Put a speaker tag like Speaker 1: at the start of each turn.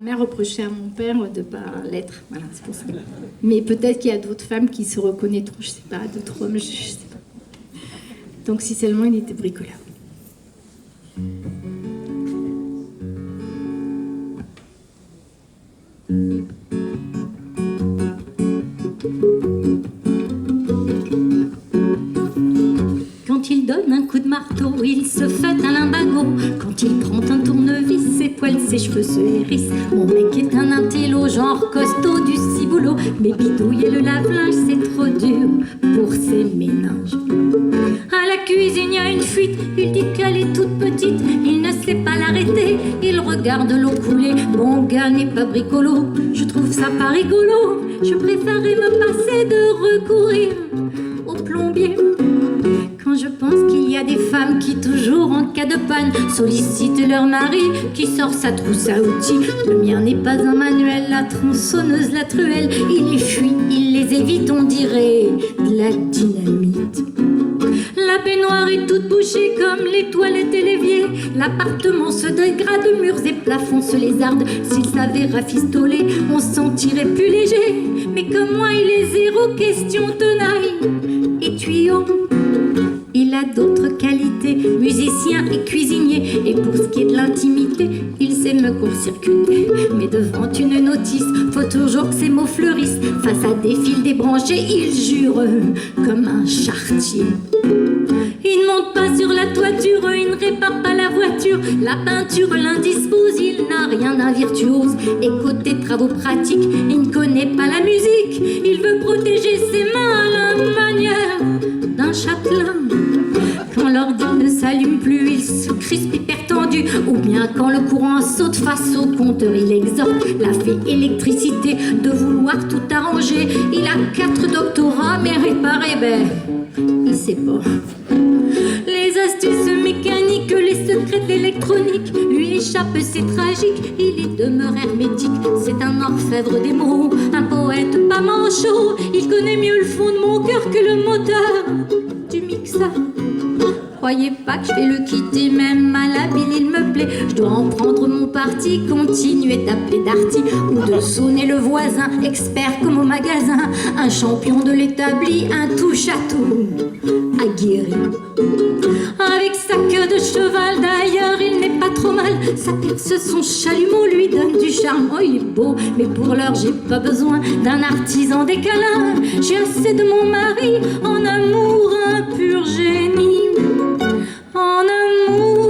Speaker 1: Ma mère reprochait à mon père de ne pas l'être, voilà, c'est pour ça. Mais peut-être qu'il y a d'autres femmes qui se reconnaîtront, je ne sais pas, d'autres hommes, je ne sais pas. Donc si seulement il était bricoleur. Quand il donne un coup de marteau, il se fait un limbago. Quand il prend un tournevis, ses poils, ses cheveux se hérissent. Mon mec est un intello, genre costaud du ciboulot. Mais bidouiller le lave-linge, c'est trop dur pour ses méninges. À la cuisine, il y a une fuite, il dit qu'elle est toute petite. Il ne sait pas l'arrêter, il regarde l'eau couler. Mon gars n'est pas bricolo, je trouve ça pas rigolo. Je préférerais me passer de recourir au plombier. Quand je pense qu'il y a des femmes qui, toujours en cas de panne, sollicitent leur mari qui sort sa trousse à outils. Le mien n'est pas un manuel, la tronçonneuse, la truelle. Il les fuit, il les évite, on dirait de la dynamite. La baignoire est toute bouchée comme les toilettes et l'évier. L'appartement se dégrade, murs et plafonds se lézardent. S'il savait rafistoler, on se sentirait plus léger. Mais comme moi, il est zéro question tenaille et tuyau. Il a d'autres qualités, musicien et cuisinier. Et pour ce qui est de l'intimité, il sait me court-circuiter. Mais devant une notice, faut toujours que ses mots fleurissent. Face à des fils débranchés, il jure comme un charretier. Il ne monte pas sur la toiture, il ne répare pas la voiture. La peinture l'indispose, il n'a rien d'un virtuose. Et côté travaux pratiques, il ne connaît pas la musique. Il veut protéger ses mains à la manière d'un châtelain. Quand l'ordi ne s'allume plus, il se crispe hyper tendu. Ou bien quand le courant saute face au compteur, il exhorte la fée électricité de vouloir tout arranger. Il a 4 doctorats, mais réparer, ben, il sait pas. Les astuces mécaniques, les secrets d'électronique lui échappent, c'est tragique, il y demeure hermétique. C'est un orfèvre des mots, un poète pas manchot. Il connaît mieux le fond de mon cœur que le moteur du mixeur. Croyez pas que je vais le quitter, même malhabile il me plaît. Je dois en prendre mon parti, continuer d'appeler Darty ou de sonner le voisin, expert comme au magasin, un champion de l'établi, un touche-à-tout aguerri. Avec sa queue de cheval d'ailleurs, il n'est pas trop mal. Sa perce, son chalumeau lui donne du charme. Oh, il est beau, mais pour l'heure, j'ai pas besoin d'un artisan des câlins. J'ai assez de mon mari, en amour, un pur génie. En amour,